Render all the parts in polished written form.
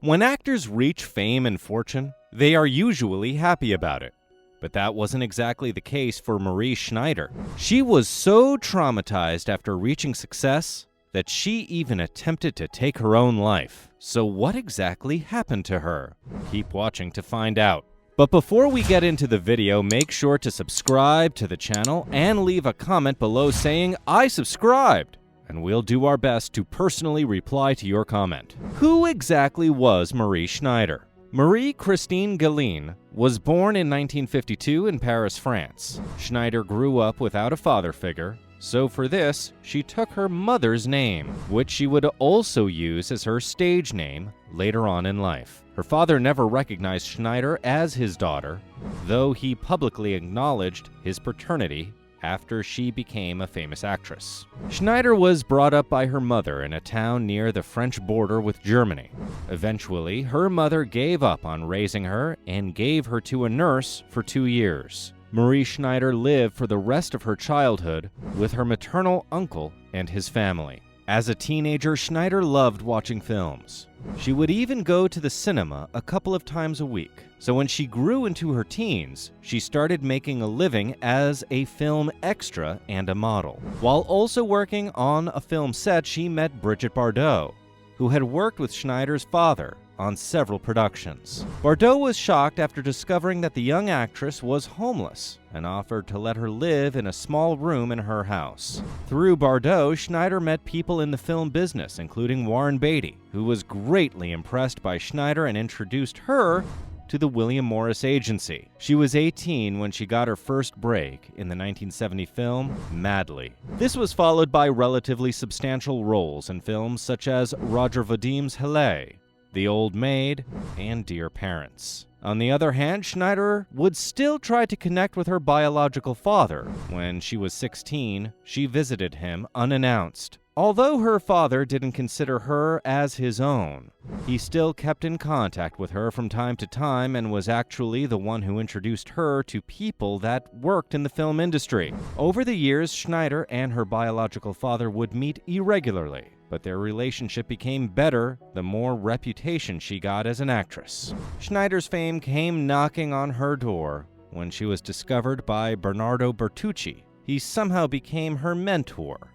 When actors reach fame and fortune, they are usually happy about it. But that wasn't exactly the case for Marie Schneider. She was so traumatized after reaching success that she even attempted to take her own life. So what exactly happened to her? Keep watching to find out. But before we get into the video, make sure to subscribe to the channel and leave a comment below saying, "I subscribed," and we'll do our best to personally reply to your comment. Who exactly was Marie Schneider? Marie Christine Galline was born in 1952 in Paris, France. Schneider grew up without a father figure, so for this, she took her mother's name, which she would also use as her stage name later on in life. Her father never recognized Schneider as his daughter, though he publicly acknowledged his paternity after she became a famous actress. Schneider was brought up by her mother in a town near the French border with Germany. Eventually, her mother gave up on raising her and gave her to a nurse for 2 years. Marie Schneider lived for the rest of her childhood with her maternal uncle and his family. As a teenager, Schneider loved watching films. She would even go to the cinema a couple of times a week. So when she grew into her teens, she started making a living as a film extra and a model. While also working on a film set, she met Brigitte Bardot, who had worked with Schneider's father on several productions. Bardot was shocked after discovering that the young actress was homeless and offered to let her live in a small room in her house. Through Bardot, Schneider met people in the film business, including Warren Beatty, who was greatly impressed by Schneider and introduced her to the William Morris Agency. She was 18 when she got her first break in the 1970 film Madly. This was followed by relatively substantial roles in films such as Roger Vadim's Helle, The Old Maid, and Dear Parents. On the other hand, Schneider would still try to connect with her biological father. When she was 16, she visited him unannounced. Although her father didn't consider her as his own, he still kept in contact with her from time to time and was actually the one who introduced her to people that worked in the film industry. Over the years, Schneider and her biological father would meet irregularly, but their relationship became better the more reputation she got as an actress. Schneider's fame came knocking on her door when she was discovered by Bernardo Bertucci. He somehow became her mentor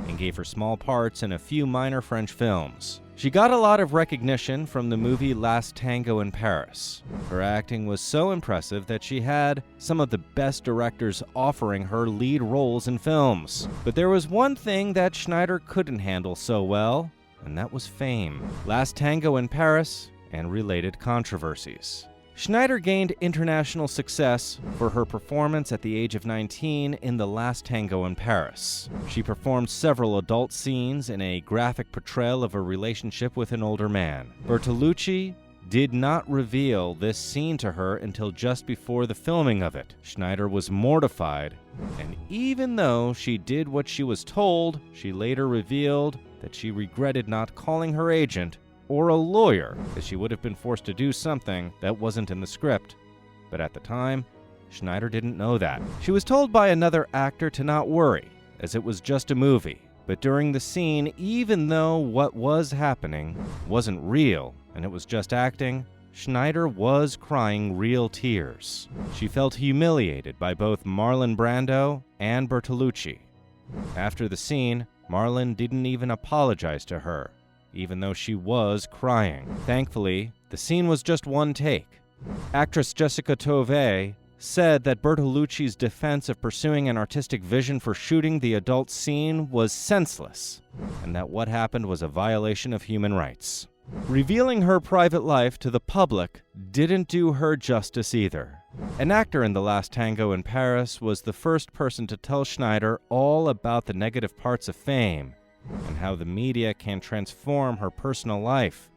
and gave her small parts in a few minor French films. She got a lot of recognition from the movie Last Tango in Paris. Her acting was so impressive that she had some of the best directors offering her lead roles in films. But there was one thing that Schneider couldn't handle so well, and that was fame. Last Tango in Paris and related controversies. Schneider gained international success for her performance at the age of 19 in The Last Tango in Paris. She performed several adult scenes in a graphic portrayal of a relationship with an older man. Bertolucci did not reveal this scene to her until just before the filming of it. Schneider was mortified, and even though she did what she was told, she later revealed that she regretted not calling her agent or a lawyer, as she would have been forced to do something that wasn't in the script. But at the time, Schneider didn't know that. She was told by another actor to not worry, as it was just a movie. But during the scene, even though what was happening wasn't real and it was just acting, Schneider was crying real tears. She felt humiliated by both Marlon Brando and Bertolucci. After the scene, Marlon didn't even apologize to her, even though she was crying. Thankfully, the scene was just one take. Actress Jessica Tovey said that Bertolucci's defense of pursuing an artistic vision for shooting the adult scene was senseless, and that what happened was a violation of human rights. Revealing her private life to the public didn't do her justice either. An actor in The Last Tango in Paris was the first person to tell Schneider all about the negative parts of fame and how the media can transform her personal life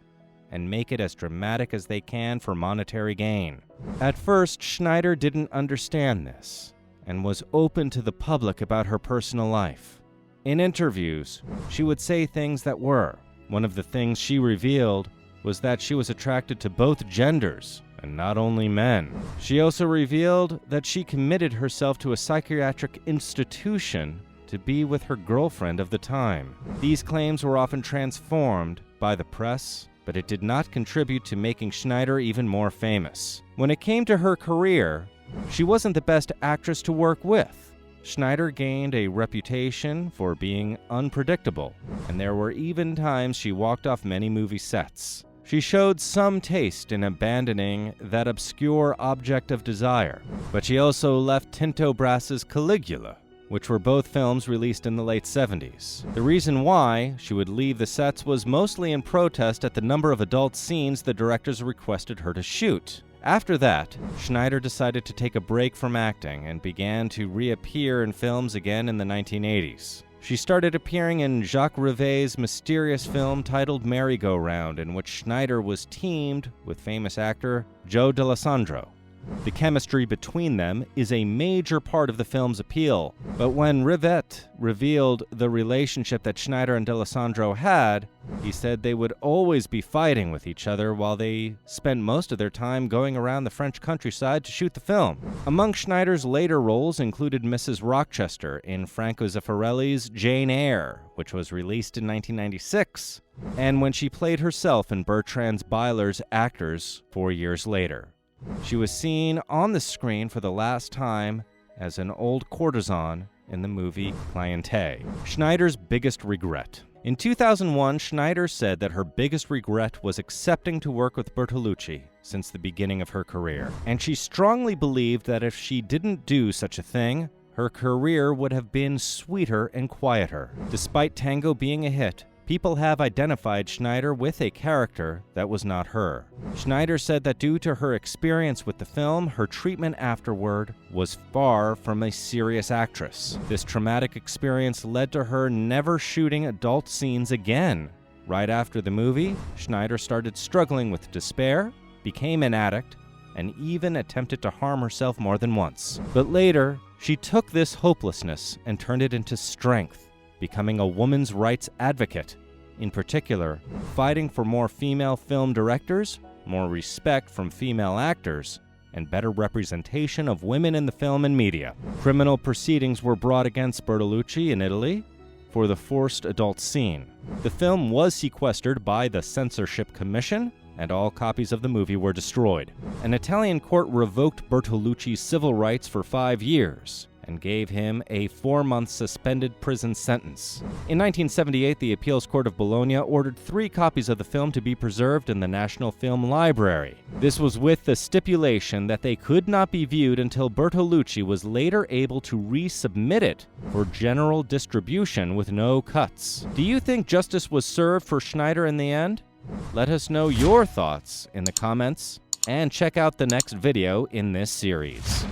and make it as dramatic as they can for monetary gain. At first, Schneider didn't understand this and was open to the public about her personal life. In interviews, she would say things that were. One of the things she revealed was that she was attracted to both genders, and not only men. She also revealed that she committed herself to a psychiatric institution to be with her girlfriend of the time. These claims were often transformed by the press, but it did not contribute to making Schneider even more famous. When it came to her career, she wasn't the best actress to work with. Schneider gained a reputation for being unpredictable, and there were even times she walked off many movie sets. She showed some taste in abandoning that obscure object of desire, but she also left Tinto Brass's Caligula, which were both films released in the late 70s. The reason why she would leave the sets was mostly in protest at the number of adult scenes the directors requested her to shoot. After that, Schneider decided to take a break from acting and began to reappear in films again in the 1980s. She started appearing in Jacques Rivet's mysterious film titled Merry-Go-Round, in which Schneider was teamed with famous actor Joe D'Alessandro. The chemistry between them is a major part of the film's appeal, but when Rivet revealed the relationship that Schneider and D'Alessandro had, he said they would always be fighting with each other while they spent most of their time going around the French countryside to shoot the film. Among Schneider's later roles included Mrs. Rochester in Franco Zeffirelli's Jane Eyre, which was released in 1996, and when she played herself in Bertrand Byler's Actors 4 years later. She was seen on the screen for the last time as an old courtesan in the movie Cliente. Schneider's biggest regret. In 2001, Schneider said that her biggest regret was accepting to work with Bertolucci since the beginning of her career, and she strongly believed that if she didn't do such a thing, her career would have been sweeter and quieter. Despite Tango being a hit, people have identified Schneider with a character that was not her. Schneider said that due to her experience with the film, her treatment afterward was far from a serious actress. This traumatic experience led to her never shooting adult scenes again. Right after the movie, Schneider started struggling with despair, became an addict, and even attempted to harm herself more than once. But later, she took this hopelessness and turned it into strength, becoming a women's rights advocate, in particular, fighting for more female film directors, more respect from female actors, and better representation of women in the film and media. Criminal proceedings were brought against Bertolucci in Italy for the forced adult scene. The film was sequestered by the Censorship Commission, and all copies of the movie were destroyed. An Italian court revoked Bertolucci's civil rights for 5 years, and gave him a 4-month suspended prison sentence. In 1978, the Appeals Court of Bologna ordered 3 copies of the film to be preserved in the National Film Library. This was with the stipulation that they could not be viewed until Bertolucci was later able to resubmit it for general distribution with no cuts. Do you think justice was served for Schneider in the end? Let us know your thoughts in the comments, and check out the next video in this series.